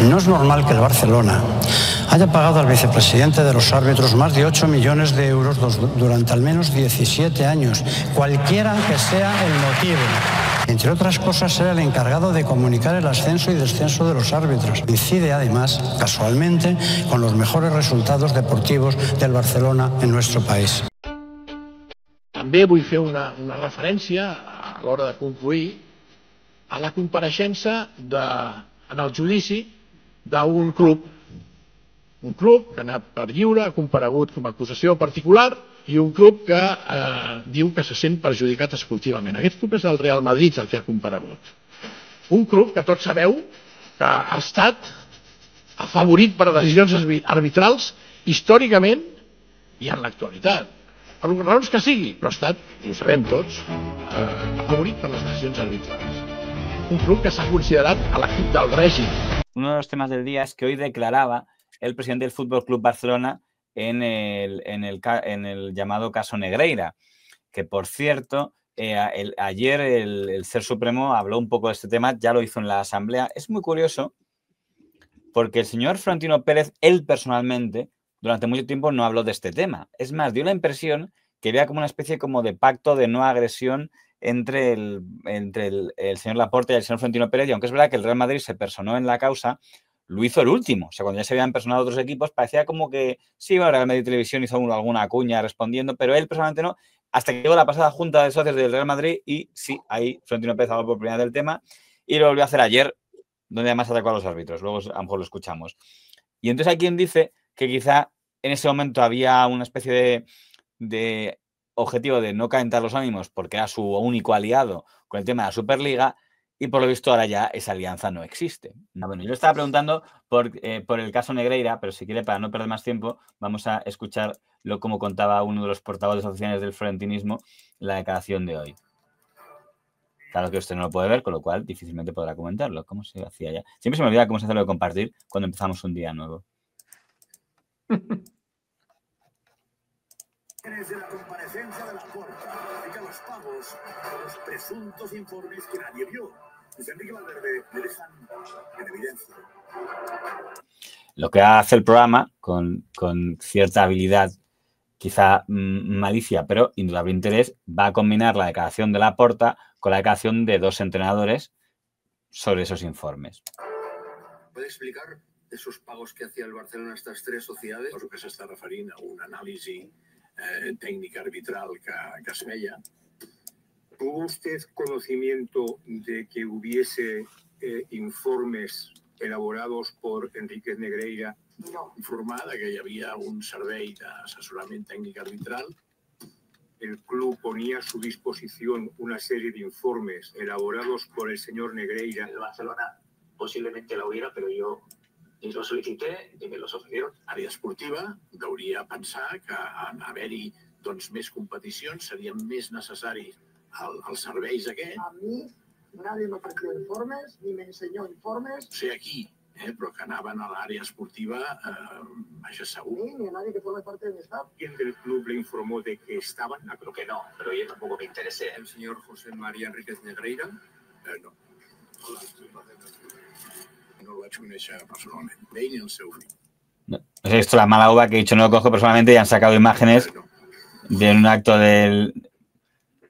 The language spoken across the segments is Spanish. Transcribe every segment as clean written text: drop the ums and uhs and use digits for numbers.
No es normal que el Barcelona haya pagado al vicepresidente de los árbitros más de 8 millones de euros durante al menos 17 años, cualquiera que sea el motivo. Entre otras cosas, era el encargado de comunicar el ascenso y descenso de los árbitros. Coincide, además, casualmente, con los mejores resultados deportivos del Barcelona en nuestro país. També vull fer una referència a l'hora de concluir a la compareixença en el judici d'un club. Un club que ha anat per lliure, ha comparegut com a acusació particular i un club que diu que se sent perjudicat esportivament. Aquest club és el Real Madrid el que ha comparegut. Un club que tots sabeu que ha estat afavorit per decisions arbitrals històricament i en l'actualitat. Per les raons que sigui, però ha estat, ho sabem tots, afavorit per les decisions arbitrals. Un club que s'ha considerat a l'equip del règim. Uno de los temas del día es que hoy declaraba el presidente del Fútbol Club Barcelona en el llamado caso Negreira, que por cierto, ayer el Ser Supremo habló un poco de este tema, ya lo hizo en la Asamblea. Es muy curioso porque el señor Florentino Pérez, él personalmente, durante mucho tiempo no habló de este tema. Es más, dio la impresión que había como una especie como de pacto de no agresión entre el señor Laporta y el señor Florentino Pérez, y aunque es verdad que el Real Madrid se personó en la causa, lo hizo el último. O sea, cuando ya se habían personado otros equipos, parecía como que sí, bueno, Real Madrid Televisión hizo alguna cuña respondiendo, pero él personalmente no, hasta que llegó la pasada junta de socios del Real Madrid y sí, ahí Florentino Pérez habló por primera vez del tema y lo volvió a hacer ayer, donde además atacó a los árbitros. Luego a lo mejor lo escuchamos. Y entonces hay quien dice que quizá en ese momento había una especie de objetivo de no calentar los ánimos porque era su único aliado con el tema de la Superliga y por lo visto ahora ya esa alianza no existe. Bueno, yo le estaba preguntando por el caso Negreira, pero si quiere, para no perder más tiempo, vamos a escuchar como contaba uno de los portavoces oficiales del florentinismo la declaración de hoy. Claro que usted no lo puede ver, con lo cual difícilmente podrá comentarlo. ¿Cómo se hacía ya? Siempre se me olvida cómo se hace lo de compartir cuando empezamos un día nuevo. De la comparecencia de Laporta, de los pagos, los presuntos informes que nadie vio. Luis Enrique Valverde le dejan en evidencia. Lo que hace el programa con cierta habilidad, quizá malicia, pero indudable interés, va a combinar la declaración de Laporta con la declaración de dos entrenadores sobre esos informes. ¿Puede explicar esos pagos que hacía el Barcelona a estas tres sociedades? Suposo que s'està referint a un anàlisi técnica arbitral que es feia. ¿Tuvo usted conocimiento de que hubiese informes elaborados por Enriquez Negreira? No. Informada que hi havia un servei d'assessorament tècnic arbitral. El club ponía a su disposición una serie de informes elaborados por el señor Negreira. El Barcelona posiblemente la hubiera, pero yo lo solicité y me los ofrecieron. Àrea esportiva hauria pensar que en haver-hi més competicions serien més necessaris els serveis aquests. A mí nadie me ofreció informes ni me enseñó informes. Sé aquí, però que anaven a l'àrea esportiva, vaja, segur. Ni a nadie que forme parte de mi staff. ¿Quién del club le informó de que estaban? No, creo que no, pero yo tampoco me interesé. ¿El señor José María Enríquez Negreira? No. No lo vaig conèixer personalment. Ell ni el seu fill. No. Esto la mala uva que he dicho no lo conozco personalmente y han sacado imágenes de un acto del...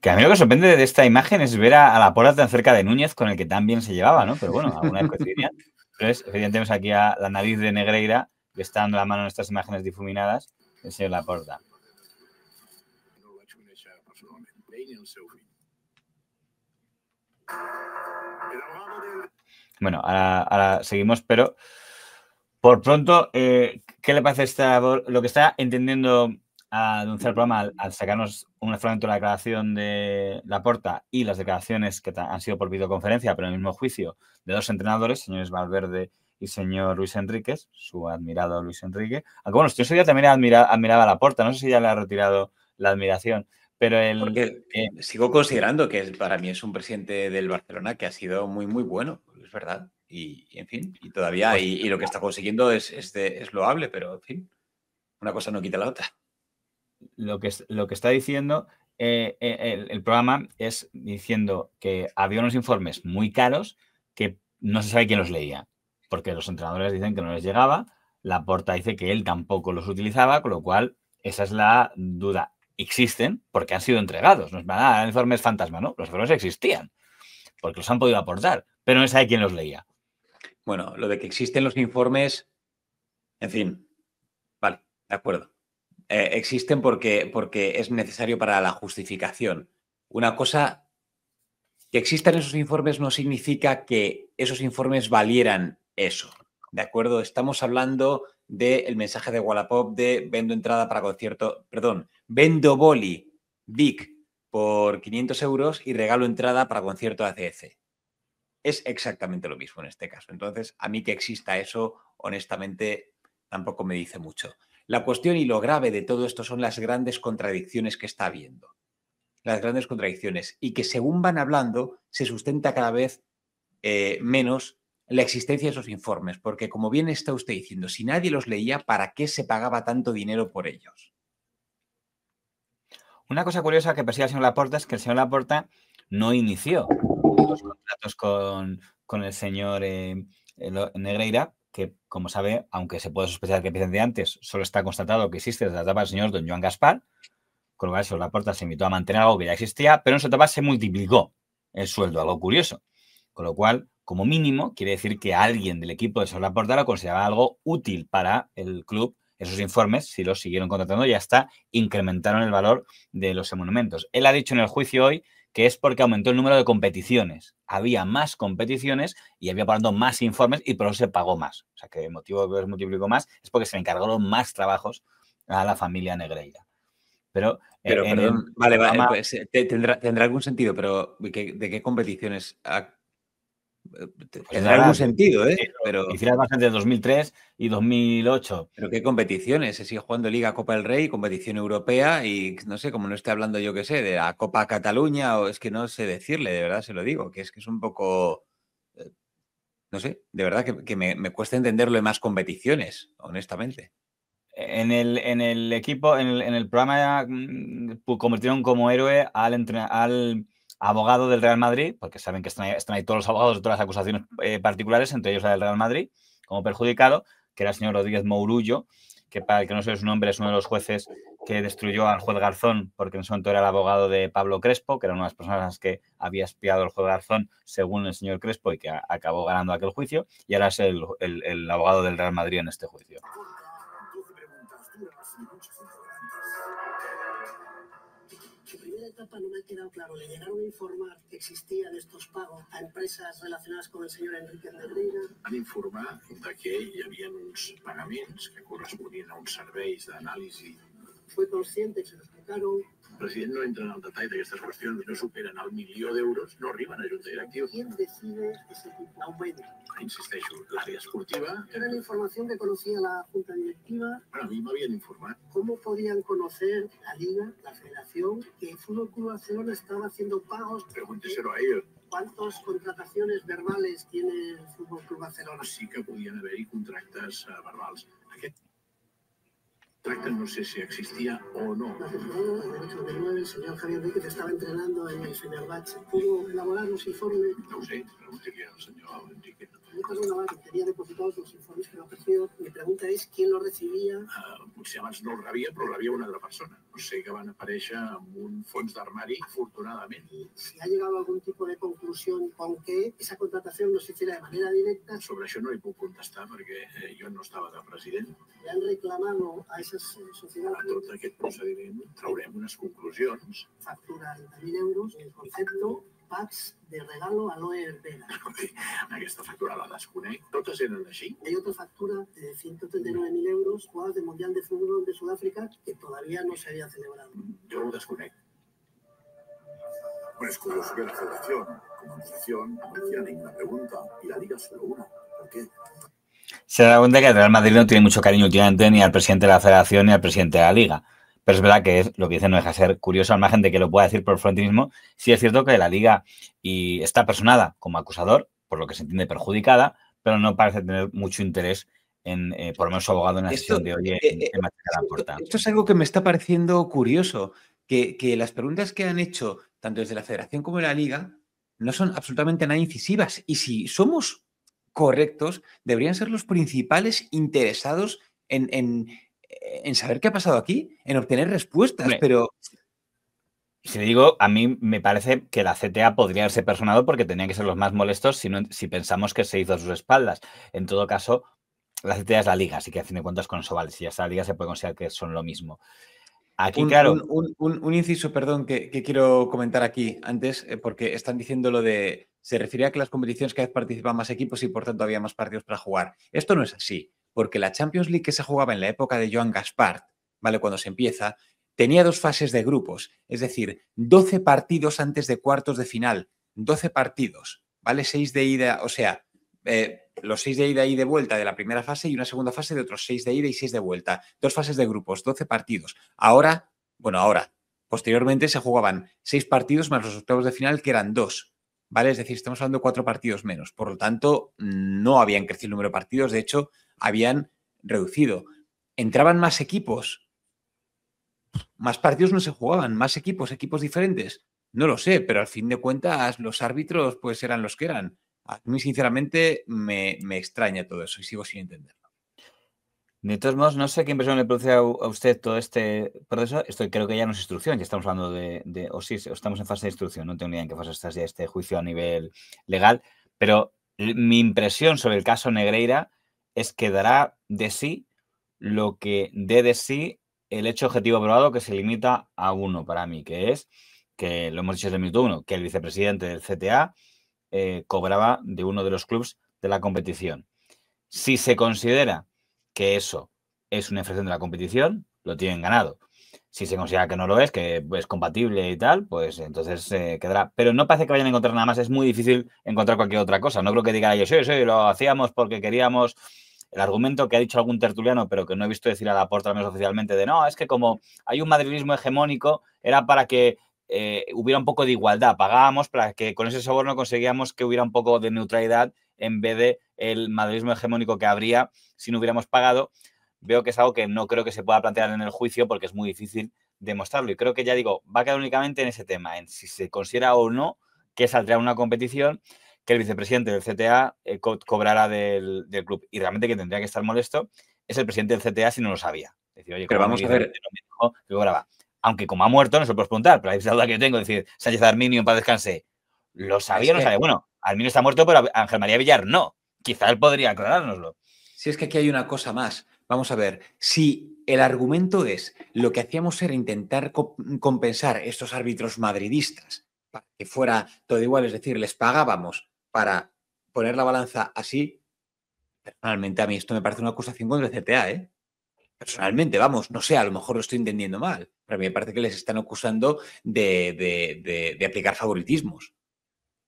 Que a mí lo que sorprende de esta imagen es ver a Laporta tan cerca de Núñez, con el que tan bien se llevaba, ¿no? Pero bueno, alguna vez coincidían. Entonces, evidentemente, tenemos aquí a la nariz de Negreira, que está dando la mano en estas imágenes difuminadas, el señor Laporta. No lo vaig conèixer personalment. Ell ni el seu fill. Bueno, ahora seguimos, pero por pronto, ¿qué le parece lo que está entendiendo a denunciar el programa al sacarnos un fragmento de la declaración de Laporta y las declaraciones que han sido por videoconferencia, pero en el mismo juicio, de dos entrenadores, señores Valverde y señor Luis Enríquez, su admirado Luis Enrique? Aunque bueno, yo ese día también admiraba a Laporta, no sé si ya le ha retirado la admiración, pero Porque sigo considerando que para mí es un presidente del Barcelona que ha sido muy, muy bueno, es verdad. Y en fin, y todavía, y lo que está consiguiendo es loable, pero en fin, una cosa no quita la otra. Lo que está diciendo el programa es diciendo que había unos informes muy caros que no se sabe quién los leía. porque los entrenadores dicen que no les llegaba, Laporta dice que él tampoco los utilizaba, con lo cual esa es la duda. Existen porque han sido entregados, no es nada, informes fantasma, ¿no? Los informes existían, porque los han podido aportar, pero no sabe quién los leía. Bueno, lo de que existen los informes, en fin, vale, de acuerdo. Existen porque es necesario para la justificación. Una cosa, que existan esos informes no significa que esos informes valieran eso, ¿de acuerdo? Estamos hablando del mensaje de Wallapop de vendo entrada para concierto, perdón, vendo boli Vic por 500 euros y regalo entrada para concierto de ACDC. Es exactamente lo mismo en este caso. Entonces, a mí que exista eso, honestamente, tampoco me dice mucho. La cuestión y lo grave de todo esto son las grandes contradicciones que está habiendo. Las grandes contradicciones. Y que según van hablando, se sustenta cada vez menos la existencia de esos informes. Porque, como bien está usted diciendo, si nadie los leía, ¿para qué se pagaba tanto dinero por ellos? Una cosa curiosa que persigue el señor Laporta es que el señor Laporta no inició los contratos con el señor Negreira, que, como sabe, aunque se puede sospechar que empiecen de antes, solo está constatado que existe desde la etapa del señor don Joan Gaspar, con lo cual el señor Laporta se invitó a mantener algo que ya existía, pero en su etapa se multiplicó el sueldo, algo curioso. Con lo cual, como mínimo, quiere decir que alguien del equipo de señor Laporta lo consideraba algo útil para el club. Esos informes, si los siguieron contratando, ya está, incrementaron el valor de los monumentos. Él ha dicho en el juicio hoy que es porque aumentó el número de competiciones. Había más competiciones y había pagado más informes y por eso se pagó más. O sea, que el motivo que se multiplicó más es porque se le encargaron más trabajos a la familia Negreira. Pero perdón, vale, pues, tendrá algún sentido, pero ¿de qué competiciones? Tendrá algún sentido, pero hicieron bastante de 2003 y 2008. ¿Pero qué competiciones? Se sigue jugando Liga, Copa del Rey, competición europea y no sé, como no esté hablando yo qué sé, de la Copa Cataluña o es que no sé decirle, de verdad se lo digo, que es un poco, no sé, de verdad que me cuesta entenderlo en más competiciones, honestamente. En el equipo, en el programa, convirtieron como héroe al abogado del Real Madrid, porque saben que están ahí todos los abogados de todas las acusaciones particulares, entre ellos la del Real Madrid, como perjudicado, que era el señor Rodríguez Mourullo, que para el que no sé su nombre es uno de los jueces que destruyó al juez Garzón, porque en ese momento era el abogado de Pablo Crespo, que era una de las personas que había espiado el juez Garzón, según el señor Crespo, y que acabó ganando aquel juicio, y ahora es el abogado del Real Madrid en este juicio. En primera etapa no me ha quedado claro. ¿Le llegaron a informar que existían estos pagos a empreses relacionades con el señor Enrique Negreira? Van informar que hi havia uns pagaments que corresponien a uns serveis d'anàlisi. ¿Fue consciente que se lo explicaron? El president no entra en el detall d'aquestes qüestions, no superen el 1.000.000 d'euros, no arriben a junta directiva. ¿Quién decide ese aumento? Insisteixo, l'àrea esportiva... ¿Era la información que conocía la junta directiva? Bueno, a mi m'havien informat. ¿Cómo podían conocer la Liga, la Federación, que el Fútbol Club Barcelona estaba haciendo pagos? Pregúnteselo a ellos. ¿Cuántas contrataciones verbales tiene el Fútbol Club Barcelona? Sí que podien haver-hi contractes verbals. Aquest contracte no sé si existia o no. La temporada del 89, el señor Javier Enríquez estaba entrenando en el Fenerbahce. ¿Pudo elaborar los informes? No ho sé, pregunti-li al senyor Enriquez. Me pasó una vez que tenía depositados los informes que no recibió. Mi pregunta es, ¿quién los recibía? Potser abans no el rebia, però el rebia una altra persona. No sé que van aparèixer amb un fons d'armari, afortunadament. Si ha llegado a algún tipo de conclusión con que esa contratación no se hiciera de manera directa. Sobre això no hi puc contestar perquè jo no estava de president. Le han reclamado a esas sociedades. A tot aquest procediment traurem unes conclusions. Factura 30.000 euros, el concepto packs de regalo a Loe Herrera. Aquesta factura la desconec. Totes eren així. Hay otra factura de 139.000 euros, jugadas del Mundial de Fútbol de Sudáfrica, que todavía no se había celebrado. Yo lo desconec. Bueno, es curioso que la Federación, como asociación, no hiciera ninguna pregunta y la Liga solo una. ¿Por qué? Se da cuenta que el Real Madrid no tiene mucho cariño últimamente ni al presidente de la Federación ni al presidente de la Liga. Pero es verdad que es, lo que dice no deja de ser curioso, al margen de que lo pueda decir por frontinismo. Sí es cierto que la Liga está personada como acusador, por lo que se entiende perjudicada, pero no parece tener mucho interés en, por lo menos su abogado en la sesión de hoy en machacar la puerta. Esto es algo que me está pareciendo curioso, que las preguntas que han hecho tanto desde la Federación como de la Liga no son absolutamente nada incisivas. Y si somos correctos deberían ser los principales interesados en saber qué ha pasado aquí, en obtener respuestas, Hombre, pero... Si digo, a mí me parece que la CTA podría haberse personado porque tenían que ser los más molestos si pensamos que se hizo a sus espaldas. En todo caso, la CTA es la liga, así que a fin de cuentas con eso vale. Si ya está la liga se puede considerar que son lo mismo. Aquí, claro... Un inciso, perdón, que quiero comentar aquí antes, porque están diciendo lo de... Se refiere a que las competiciones cada vez participan más equipos y por tanto había más partidos para jugar. Esto no es así, porque la Champions League que se jugaba en la época de Joan Gaspart, ¿vale? Cuando se empieza, tenía 2 fases de grupos, es decir, 12 partidos antes de cuartos de final, 12 partidos, ¿vale? 6 de ida, o sea, los 6 de ida y de vuelta de la primera fase y una segunda fase de otros 6 de ida y 6 de vuelta. 2 fases de grupos, 12 partidos. Ahora, posteriormente se jugaban 6 partidos más los octavos de final, que eran 2, ¿vale? Es decir, estamos hablando de 4 partidos menos. Por lo tanto, no habían crecido el número de partidos, de hecho, habían reducido. ¿Entraban más equipos? Más partidos no se jugaban, más equipos diferentes. No lo sé, pero al fin de cuentas los árbitros pues eran los que eran. A mí sinceramente me extraña todo eso y sigo sin entenderlo. De todos modos, no sé qué impresión le produce a usted todo este proceso. Esto creo que ya no es instrucción, ya estamos hablando o sí, estamos en fase de instrucción, no tengo ni idea en qué fase está ya este juicio a nivel legal, pero mi impresión sobre el caso Negreira es que dará de sí lo que dé de sí el hecho objetivo probado, que se limita a uno para mí, que es, que lo hemos dicho desde el minuto 1, que el vicepresidente del CTA cobraba de uno de los clubes de la competición. Si se considera que eso es una infracción de la competición, lo tienen ganado. Si se considera que no lo es, que es compatible y tal, pues entonces quedará. Pero no parece que vayan a encontrar nada más. Es muy difícil encontrar cualquier otra cosa. No creo que digan ellos, sí, lo hacíamos porque queríamos. El argumento que ha dicho algún tertuliano, pero que no he visto decir a Laporta, al menos oficialmente, de no, es que como hay un madridismo hegemónico, era para que hubiera un poco de igualdad. Pagábamos para que con ese soborno conseguíamos que hubiera un poco de neutralidad en vez de el madridismo hegemónico que habría si no hubiéramos pagado. Veo que es algo que no creo que se pueda plantear en el juicio porque es muy difícil demostrarlo. Y creo que, ya digo, va a quedar únicamente en ese tema, en si se considera o no que saldrá una competición que el vicepresidente del CTA cobrará del club. Y realmente quien tendría que estar molesto es el presidente del CTA si no lo sabía. Es decir, oye, pero vamos a ver, no me dijo que cobraba. Aunque como ha muerto, no se lo puedo preguntar, pero esa duda que yo tengo, es decir, Sánchez Arminio en paz descanse, ¿lo sabía o no sabía? Bueno, Arminio está muerto, pero Ángel María Villar no. Quizá él podría aclarárnoslo. Si es que aquí hay una cosa más. Vamos a ver, si el argumento es lo que hacíamos era intentar compensar estos árbitros madridistas para que fuera todo igual, es decir, les pagábamos para poner la balanza así, personalmente a mí esto me parece una acusación contra el CTA, ¿eh? Personalmente, vamos, no sé, a lo mejor lo estoy entendiendo mal, pero a mí me parece que les están acusando de aplicar favoritismos.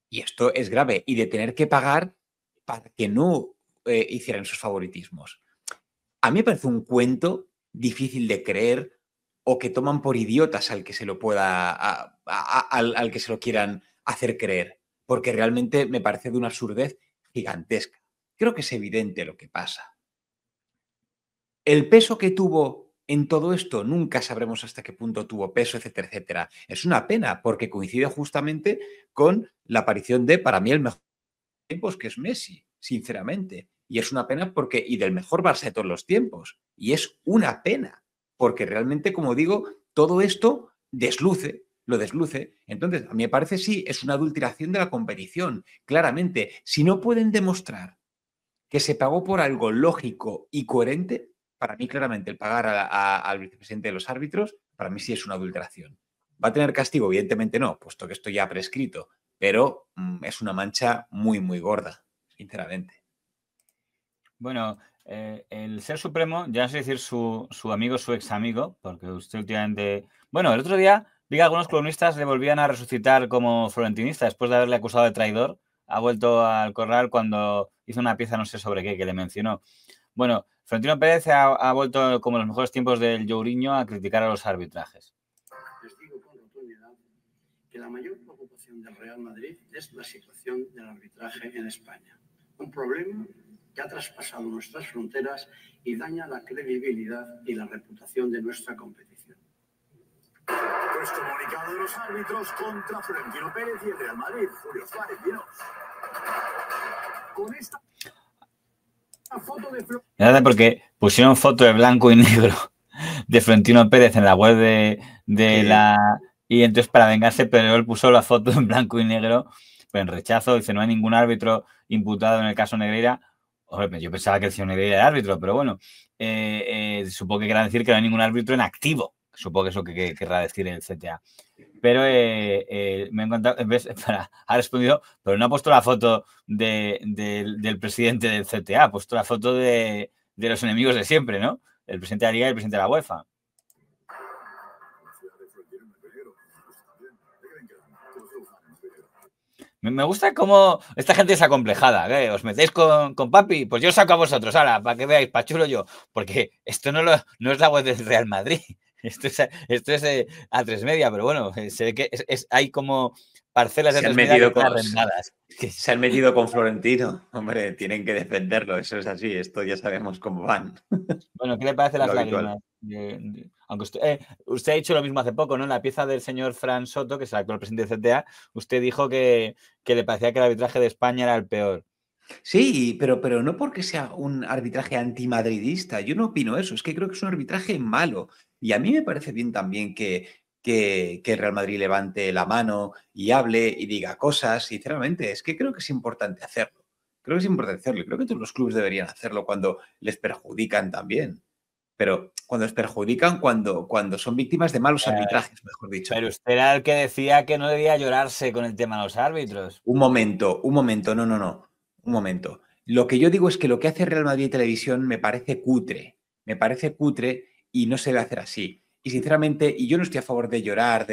Y esto es grave. Y de tener que pagar para que no hicieran esos favoritismos. A mí me parece un cuento difícil de creer o que toman por idiotas al que se lo pueda, al que se lo quieran hacer creer. Porque realmente me parece de una absurdez gigantesca. Creo que es evidente lo que pasa. El peso que tuvo en todo esto, nunca sabremos hasta qué punto tuvo peso, etcétera, etcétera. Es una pena porque coincide justamente con la aparición de, para mí, el mejor tiempos, que es Messi, sinceramente. Y es una pena porque, y del mejor Barça de todos los tiempos. Y es una pena, porque realmente, como digo, todo esto lo desluce. Entonces, a mí me parece, sí, es una adulteración de la competición. Claramente, si no pueden demostrar que se pagó por algo lógico y coherente, para mí, claramente, el pagar al vicepresidente de los árbitros, para mí sí es una adulteración. ¿Va a tener castigo? Evidentemente no, puesto que esto ya ha prescrito, pero es una mancha muy, muy gorda, sinceramente. Bueno, el Ser Supremo, ya no sé decir su amigo, su ex amigo, porque usted últimamente... Bueno, el otro día vi que algunos columnistas le volvían a resucitar como florentinista después de haberle acusado de traidor. Ha vuelto al corral cuando hizo una pieza, no sé sobre qué, que le mencionó. Bueno, Florentino Pérez ha vuelto, como en los mejores tiempos del Jourinho, a criticar a los arbitrajes. Les digo con rotundidad que la mayor preocupación del Real Madrid es la situación del arbitraje en España. Un problema que ha traspasado nuestras fronteras y daña la credibilidad y la reputación de nuestra competición. Pues comunicado de los árbitros contra Florentino Pérez y el Real Madrid. Julio Suárez, dinos. con esta foto de Nada, porque pusieron foto de blanco y negro de Florentino Pérez en la web de la... Y entonces para vengarse, pero él puso la foto en blanco y negro, pero en rechazo. Dice, no hay ningún árbitro imputado en el caso Negreira. Yo pensaba que el señor Negreira era árbitro, pero bueno, supongo que querrá decir que no hay ningún árbitro en activo. Supongo que eso que querrá decir el CTA. Pero me he encontrado, ha respondido, pero no ha puesto la foto del presidente del CTA, ha puesto la foto de los enemigos de siempre, ¿no? El presidente de la Liga y el presidente de la UEFA. Me gusta cómo esta gente es acomplejada, ¿eh? Os metéis con Papi, pues yo os saco a vosotros, ahora, para que veáis, pa' chulo yo, porque esto no es la web del Real Madrid, esto es A3 Media, pero bueno, se ve que hay como parcelas de A3 Media que están arrendadas. Se han metido con Florentino, hombre, tienen que defenderlo, eso es así, esto ya sabemos cómo van. Bueno, ¿qué le parece las lágrimas? Aunque usted ha dicho lo mismo hace poco, ¿no? En la pieza del señor Fran Soto, que es el actual presidente del CTA, usted dijo que le parecía que el arbitraje de España era el peor. Sí, pero no porque sea un arbitraje antimadridista, yo no opino eso, es que creo que es un arbitraje malo. Y a mí me parece bien también que el Real Madrid levante la mano y hable y diga cosas, sinceramente, es que creo que es importante hacerlo. Creo que es importante hacerlo y creo que todos los clubes deberían hacerlo cuando les perjudican también. Pero cuando les perjudican, cuando son víctimas de malos arbitrajes, mejor dicho. Pero usted era el que decía que no debía llorarse con el tema de los árbitros. Un momento, no. Un momento. Lo que yo digo es que lo que hace Real Madrid Televisión me parece cutre y no se debe hacer así. Y sinceramente, y yo no estoy a favor de llorar,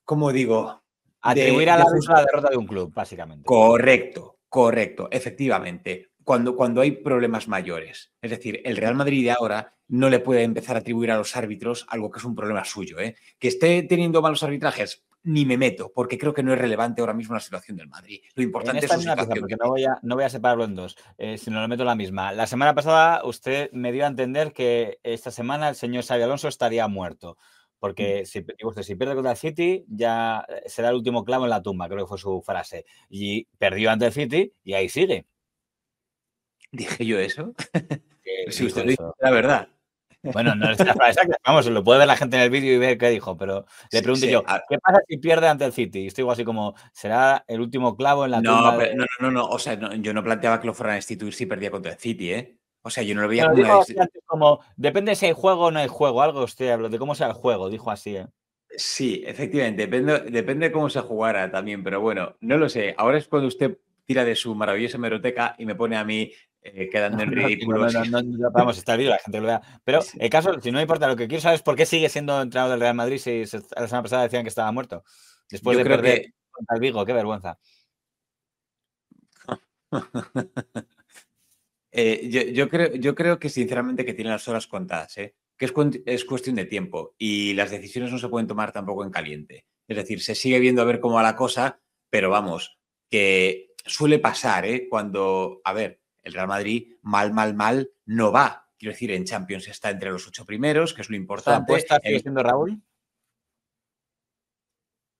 ¿cómo digo? Atribuir a la derrota de un club, básicamente. Correcto, efectivamente. Cuando hay problemas mayores. Es decir, el Real Madrid de ahora no le puede empezar a atribuir a los árbitros algo que es un problema suyo, ¿eh? Que esté teniendo malos arbitrajes, ni me meto, porque creo que no es relevante ahora mismo la situación del Madrid. Lo importante es su situación. Porque no voy a separarlo en dos, sino lo meto en la misma. La semana pasada usted me dio a entender que esta semana el señor Xabi Alonso estaría muerto. Porque si pierde contra el City, ya será el último clavo en la tumba, creo que fue su frase. Y perdió ante el City y ahí sigue. ¿Dije yo eso? Si usted dice la verdad. Bueno, no es la frase exacta, vamos, lo puede ver la gente en el vídeo y ver qué dijo, pero le pregunto yo, ¿qué pasa si pierde ante el City? Y estoy así como, ¿será el último clavo en la tumba? No, o sea, yo no planteaba que lo fueran a instituir si perdía contra el City, ¿eh? O sea, yo no lo veía como depende si hay juego o no hay juego, algo usted habló de cómo sea el juego, dijo así, ¿eh? Sí, efectivamente, depende de cómo se jugara también, pero bueno, no lo sé. Ahora es cuando usted tira de su maravillosa hemeroteca y me pone a mí quedando en ridículo. No vamos a estar vivo, la gente lo vea. Pero el caso, si no importa, lo que quiero saber es por qué sigue siendo entrenador del Real Madrid si la semana pasada decían que estaba muerto. Después de perder contra el Vigo, qué vergüenza. Yo creo que sinceramente que tiene las horas contadas, ¿eh? Que es cuestión de tiempo y las decisiones no se pueden tomar tampoco en caliente. Es decir, se sigue viendo a ver cómo va la cosa, pero vamos, que suele pasar, ¿eh? Cuando, a ver, el Real Madrid mal no va. Quiero decir, en Champions está entre los 8 primeros, que es lo importante. ¿Apuesta sigue siendo Raúl?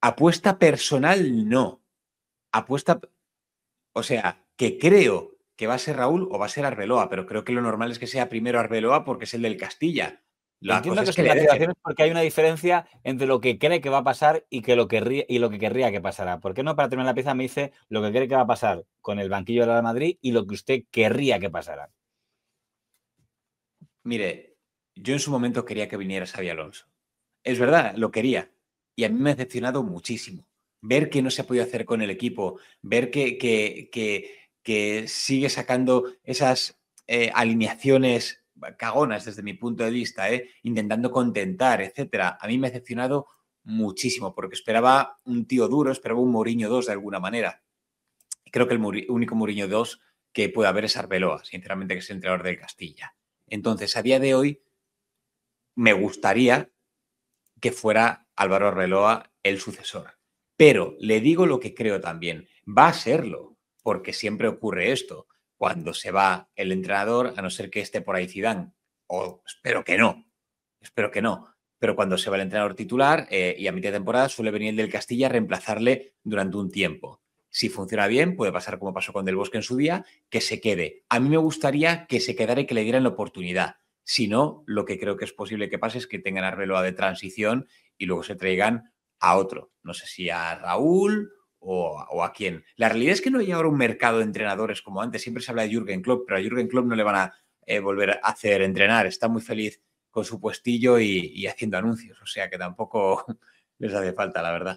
Apuesta personal, no. O sea, que creo que va a ser Raúl o va a ser Arbeloa, pero creo que lo normal es que sea primero Arbeloa porque es el del Castilla. Entiendo que su motivación es porque hay una diferencia entre lo que cree que va a pasar y lo que querría que pasara. ¿Por qué no, para terminar la pieza, me dice lo que cree que va a pasar con el banquillo del Real Madrid y lo que usted querría que pasara? Mire, yo en su momento quería que viniera Xabi Alonso. Es verdad, lo quería. Y a mí me ha decepcionado muchísimo. Ver que no se ha podido hacer con el equipo, ver que sigue sacando esas alineaciones cagonas desde mi punto de vista, intentando contentar, etcétera. A mí me ha decepcionado muchísimo porque esperaba un tío duro, esperaba un Mourinho 2 de alguna manera. Creo que el único Mourinho 2 que puede haber es Arbeloa, sinceramente, que es el entrenador del Castilla. Entonces, a día de hoy, me gustaría que fuera Álvaro Arbeloa el sucesor. Pero le digo lo que creo también, va a serlo, porque siempre ocurre esto. Cuando se va el entrenador, a no ser que esté por ahí Zidane, o espero que no, pero cuando se va el entrenador titular y a mitad de temporada suele venir el del Castilla a reemplazarle durante un tiempo. Si funciona bien, puede pasar como pasó con Del Bosque en su día, que se quede. A mí me gustaría que se quedara y que le dieran la oportunidad. Si no, lo que creo que es posible que pase es que tengan a Arbeloa de transición y luego se traigan a otro. No sé si a Raúl o a quién. La realidad es que no hay ahora un mercado de entrenadores como antes. Siempre se habla de Jürgen Klopp, pero a Jürgen Klopp no le van a volver a hacer entrenar. Está muy feliz con su puestillo y haciendo anuncios. O sea que tampoco les hace falta, la verdad.